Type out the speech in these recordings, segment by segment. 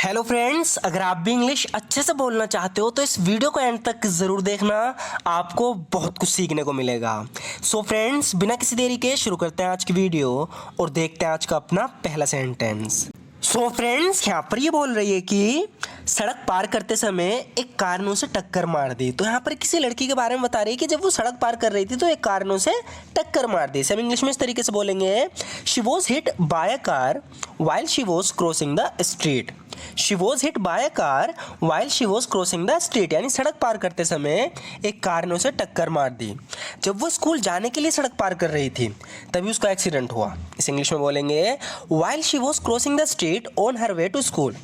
Hello friends, अगर आप भी इंग्लिश अच्छे से बोलना चाहते हो तो इस वीडियो को एंड तक ज़रूर देखना। आपको बहुत कुछ सीखने को मिलेगा। सो फ्रेंड्स, बिना किसी देरी के शुरू करते हैं आज की वीडियो और देखते हैं आज का अपना पहला सेंटेंस। सो फ्रेंड्स, यहाँ पर ये बोल रही है कि सड़क पार करते समय एक कार ने उसे टक्कर मार दी। तो यहाँ पर किसी लड़की के बारे में बता रही है कि जब वो सड़क पार कर रही थी तो एक कार ने उसे टक्कर मार दी। हम इंग्लिश में इस तरीके से बोलेंगे, she was hit by a car while she was crossing the street. She was hit by a car while she was crossing the street, यानी सड़क पार करते समय एक कार ने उसे टक्कर मार दी। जब वो स्कूल जाने के लिए सड़क पार कर रही थी तभी उसका एक्सीडेंट हुआ। इस इंग्लिश में बोलेंगे, while she was crossing the street on her way to school.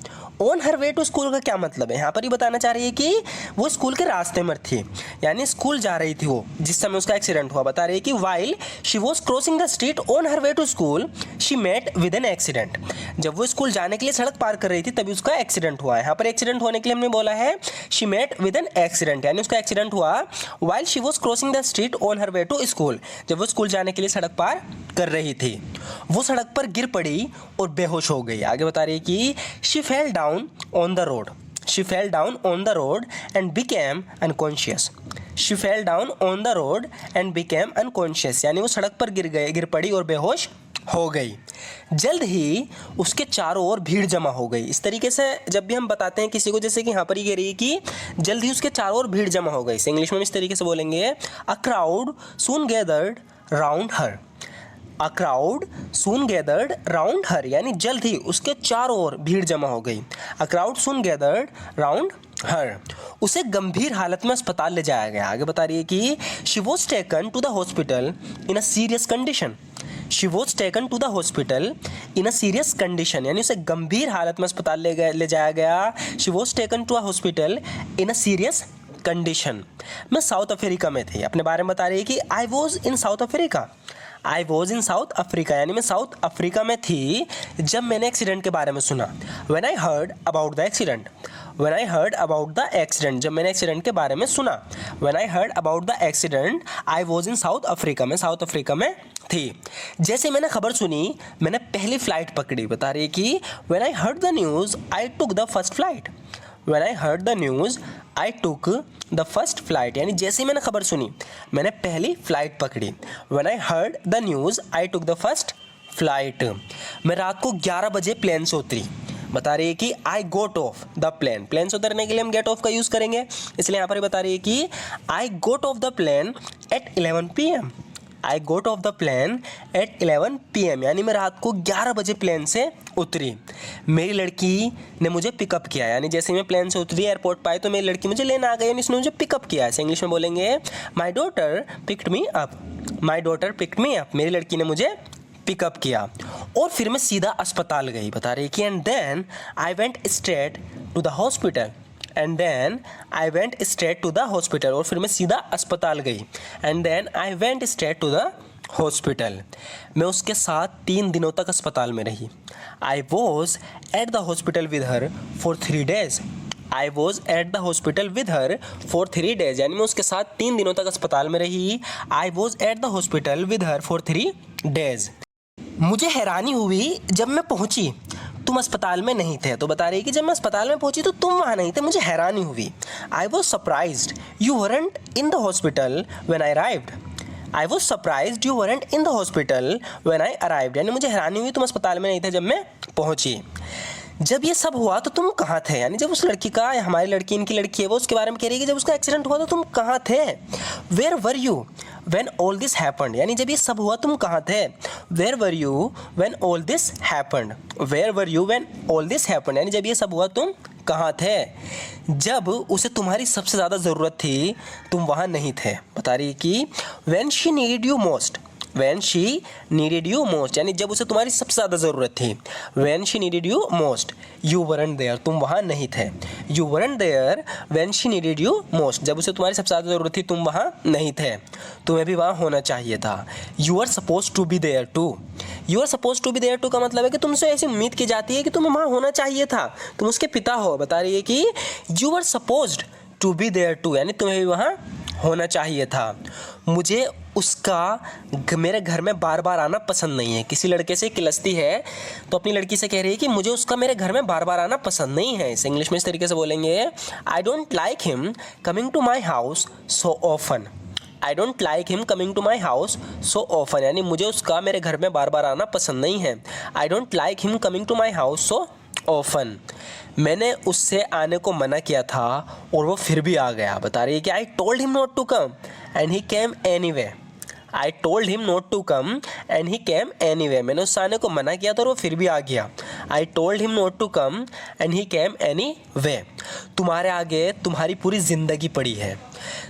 On her way to school का क्या मतलब है? यहाँ पर ही बताना चाह रही है कि वो स्कूल के रास्ते में थी, यानी स्कूल जा रही थी वो जिस समय उसका एक्सीडेंट हुआ। बता रही है कि while she was crossing the street on her way to school she met with an accident. जब वो स्कूल जाने के लिए सड़क पार कर रही थी तभी उसका एक्सीडेंट हुआ है। यहाँ पर एक्सीडेंट होने के लिए हमने बोला है she met with an accident, यानी उसका एक्सीडेंट हुआ while she was crossing the street on her way to school. जब वो स्कूल जाने के लिए सड़क पार कर रही थी वो सड़क पर गिर पड़ी और बेहोश हो गई। आगे बता रही है कि she fell down on the road. She fell down on the road and became unconscious. She fell down on the road and became unconscious, यानी वो सड़क पर गिर पड़ी और बेहोश हो गई। जल्द ही उसके चारों ओर भीड़ जमा हो गई। इस तरीके से जब भी हम बताते हैं किसी को, जैसे कि यहाँ पर ही कह रही है कि जल्द ही उसके चारों ओर भीड़ जमा हो गई, इसे इंग्लिश में इस तरीके से बोलेंगे, a crowd soon gathered round her. A crowd soon gathered round her, यानी जल्द ही उसके चारों ओर भीड़ जमा हो गई। A crowd soon gathered round her. उसे गंभीर हालत में अस्पताल ले जाया गया। आगे बता रही है कि she was taken to the hospital in a serious condition. She was taken to the hospital in a serious condition, यानी उसे गंभीर हालत में अस्पताल ले जाया गया। She was taken to a hospital in a serious condition. मैं साउथ अफ्रीका में थी। अपने बारे में बता रही है कि I was in South Africa. I was in South Africa, यानी मैं साउथ अफ्रीका में थी जब मैंने एक्सीडेंट के बारे में सुना। When I heard about the accident. When I heard about the accident, जब मैंने एक्सीडेंट के बारे में सुना। When I heard about the accident I was in South Africa, मैं साउथ अफ्रीका में थी। जैसे मैंने खबर सुनी मैंने पहली फ्लाइट पकड़ी। बता रही है कि when I heard the news I took the first flight. When I heard the news, I took the first flight, यानी जैसे ही मैंने खबर सुनी मैंने पहली फ्लाइट पकड़ी। When I heard the news, I took the first flight. मैं रात को 11 बजे प्लेन से उतरी। बता रही है कि I got off the plane. Plane से उतरने के लिए हम get off का यूज़ करेंगे, इसलिए यहाँ पर बता रही है कि I got off the plane at 11 PM. I got off the plane at 11 PM, यानी मैं रात को 11 बजे प्लेन से उतरी। मेरी लड़की ने मुझे पिकअप किया, यानी जैसे मैं प्लेन से उतरी एयरपोर्ट पाई तो मेरी लड़की मुझे लेने आ गई, यानी उसने मुझे पिकअप किया। ऐसे इंग्लिश में बोलेंगे, my daughter picked me up. My daughter picked me up, मेरी लड़की ने मुझे पिकअप किया और फिर मैं सीधा अस्पताल गई। बता रही कि and then I went straight to the hospital. And then I went straight to the hospital, और फिर मैं सीधा अस्पताल गई। And then I went straight to the hospital. मैं उसके साथ 3 दिनों तक अस्पताल में रही। I was at the hospital with her for 3 days। I was at the hospital with her for 3 days, यानी मैं उसके साथ 3 दिनों तक अस्पताल में रही। I was at the hospital with her for 3 days। मुझे हैरानी हुई जब मैं पहुंची तुम अस्पताल में नहीं थे। तो बता रही है कि जब मैं अस्पताल में पहुंची तो तुम वहाँ नहीं थे, मुझे हैरानी हुई। I was surprised you weren't in the hospital when I arrived. I was surprised you weren't in the hospital when I arrived, यानी मुझे हैरानी हुई तुम अस्पताल में नहीं थे जब मैं पहुंची। जब ये सब हुआ तो तुम कहाँ थे? यानी जब उस लड़की का, हमारी लड़की, इनकी लड़की है, वो उसके बारे में कह रही है कि जब उसका एक्सीडेंट हुआ तो तुम कहाँ थे? Where were you when all this happened, यानी जब ये सब हुआ तुम कहाँ थे? Where were you when all this happened. Where were you when all this happened, यानी जब ये सब हुआ तुम कहाँ थे? जब उसे तुम्हारी सबसे ज़्यादा ज़रूरत थी तुम वहाँ नहीं थे। बता रही कि when she needed you most. When she needed you most, यानी जब उसे तुम्हारी सबसे ज़्यादा ज़रूरत थी। When she needed you most, you weren't there, तुम वहाँ नहीं थे। You weren't there when she needed you most, जब उसे तुम्हारी सबसे ज़्यादा ज़रूरत थी तुम वहाँ नहीं थे, तुम्हें भी वहाँ होना चाहिए था। You are supposed to be there too. You are supposed to be there too का मतलब है कि तुमसे ऐसी उम्मीद की जाती है कि तुम्हें वहाँ होना चाहिए था, तुम उसके पिता हो। बता रही है कि you are supposed to be there too, यानी तुम्हें भी वहाँ होना चाहिए था। मुझे उसका मेरे घर में बार बार आना पसंद नहीं है। किसी लड़के से किलसती है तो अपनी लड़की से कह रही है कि मुझे उसका मेरे घर में बार बार आना पसंद नहीं है। इसे इंग्लिश में इस तरीके से बोलेंगे, I don't like him coming to my house so often. I don't like him coming to my house so often, यानी मुझे उसका मेरे घर में बार बार आना पसंद नहीं है। I don't like him coming to my house so often. मैंने उससे आने को मना किया था और वो फिर भी आ गया। बता रही है कि I told him not to come and he came anyway. I told him not to come and he came anyway. मैंने उससे आने को मना किया था और वो फिर भी आ गया। I told him not to come and he came anyway. तुम्हारे आगे तुम्हारी पूरी ज़िंदगी पड़ी है।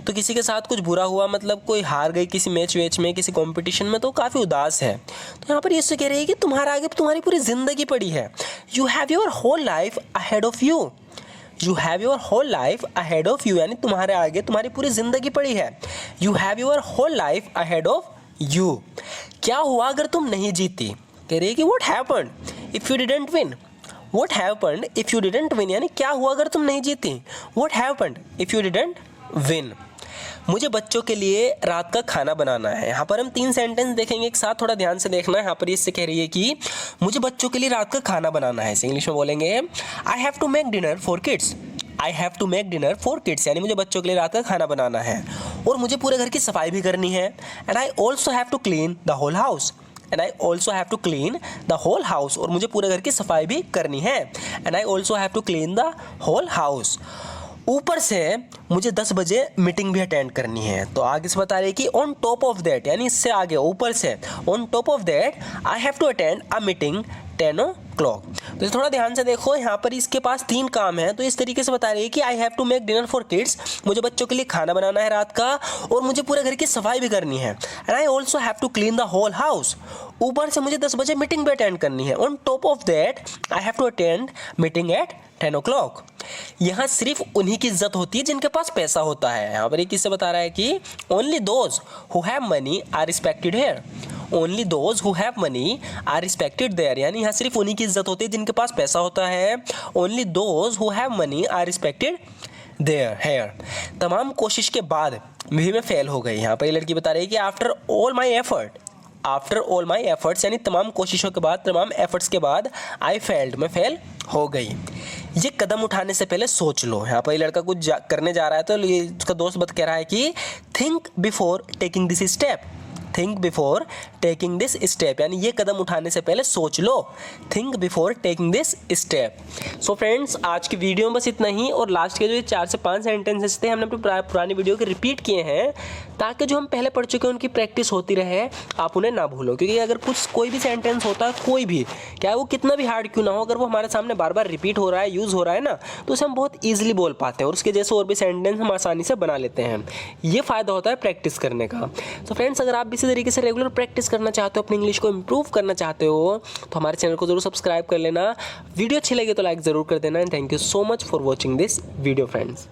तो किसी के साथ कुछ बुरा हुआ, मतलब कोई हार गई किसी मैच वेच में, किसी कंपटीशन में, तो काफ़ी उदास है। तो यहाँ पर ये कह रही है कि तुम्हारे आगे तुम्हारी पूरी ज़िंदगी पड़ी है। You have your whole life ahead of you. You have your whole life ahead of you, यानी तुम्हारे आगे तुम्हारी पूरी ज़िंदगी पड़ी है। You have your whole life ahead of you. क्या हुआ अगर तुम नहीं जीती? कह रही है कि what happened if you didn't win. What happened if you didn't win, यानी क्या हुआ अगर तुम नहीं जीती? What happened if you didn't win. मुझे बच्चों के लिए रात का खाना बनाना है। यहाँ पर हम 3 सेंटेंस देखेंगे एक साथ, थोड़ा ध्यान से देखना है। यहाँ पर इससे कह रही है कि मुझे बच्चों के लिए रात का खाना बनाना है। इसे इंग्लिश में बोलेंगे, I have to make dinner for kids. I have to make dinner for kids, यानी मुझे बच्चों के लिए रात का खाना बनाना है और मुझे पूरे घर की सफाई भी करनी है। And I also have to clean the whole house. And I also have to clean the whole house, और मुझे पूरे घर की सफाई भी करनी है। And I also have to clean the whole house. ऊपर से मुझे 10 बजे मीटिंग भी अटेंड करनी है। तो आगे से बता रही है कि ऑन टॉप ऑफ दैट, यानी इससे आगे ऊपर से, on top of that I have to attend a meeting 10 o'clock। तो थोड़ा ध्यान से देखो, यहाँ पर इसके पास 3 काम है। तो इस तरीके से बता रही है कि I have to make dinner for kids, मुझे बच्चों के लिए खाना बनाना है रात का, और मुझे पूरे घर की सफाई भी करनी है। And I also have to clean the whole house. ऊपर से मुझे 10 बजे मीटिंग भी अटेंड करनी है। On top of that I have to attend meeting at 10 o'clock। यहाँ सिर्फ उन्हीं की इज्जत होती है जिनके पास पैसा होता है। यहाँ पर एक किससे बता रहा है कि only those who have money are respected here. Only those who have money are respected there, यानी यहाँ सिर्फ उन्हीं की इज्जत होती है जिनके पास पैसा होता है। Only those who have money are respected there here. तमाम कोशिश के बाद भी मैं फेल हो गई। यहाँ पर ये लड़की बता रही है कि after all my effort, after all my efforts, यानी तमाम कोशिशों के बाद, तमाम एफर्ट्स के बाद, आई फेल्ड, मैं फेल हो गई। ये कदम उठाने से पहले सोच लो। यहाँ पर ये लड़का कुछ करने जा रहा है तो ये उसका दोस्त कह रहा है कि think before taking this step. Think before taking this step, यानी ये कदम उठाने से पहले सोच लो। Think before taking this step. So friends, आज की वीडियो में बस इतना ही। और लास्ट के जो 4 से 5 सेंटेंसेस थे हमने अपनी पुरानी वीडियो के रिपीट किए हैं, ताकि जो हम पहले पढ़ चुके हैं उनकी प्रैक्टिस होती रहे, आप उन्हें ना भूलो। क्योंकि अगर कोई भी सेंटेंस होता है, कोई भी, क्या वो कितना भी हार्ड क्यों ना हो, अगर वो हमारे सामने बार बार रिपीट हो रहा है, यूज़ हो रहा है ना, तो उसे हम बहुत ईजिली बोल पाते हैं और उसके जैसे और भी सेंटेंस हम आसानी से बना लेते हैं। ये फ़ायदा होता है प्रैक्टिस करने का। तो फ्रेंड्स, अगर आप भी इसी तरीके से रेगुलर प्रैक्टिस करना चाहते हो, अपनी इंग्लिश को इंप्रूव करना चाहते हो, तो हमारे चैनल को जरूर सब्सक्राइब कर लेना। वीडियो अच्छी लगे तो लाइक ज़रूर कर देना। And thank you so much for watching this video friends.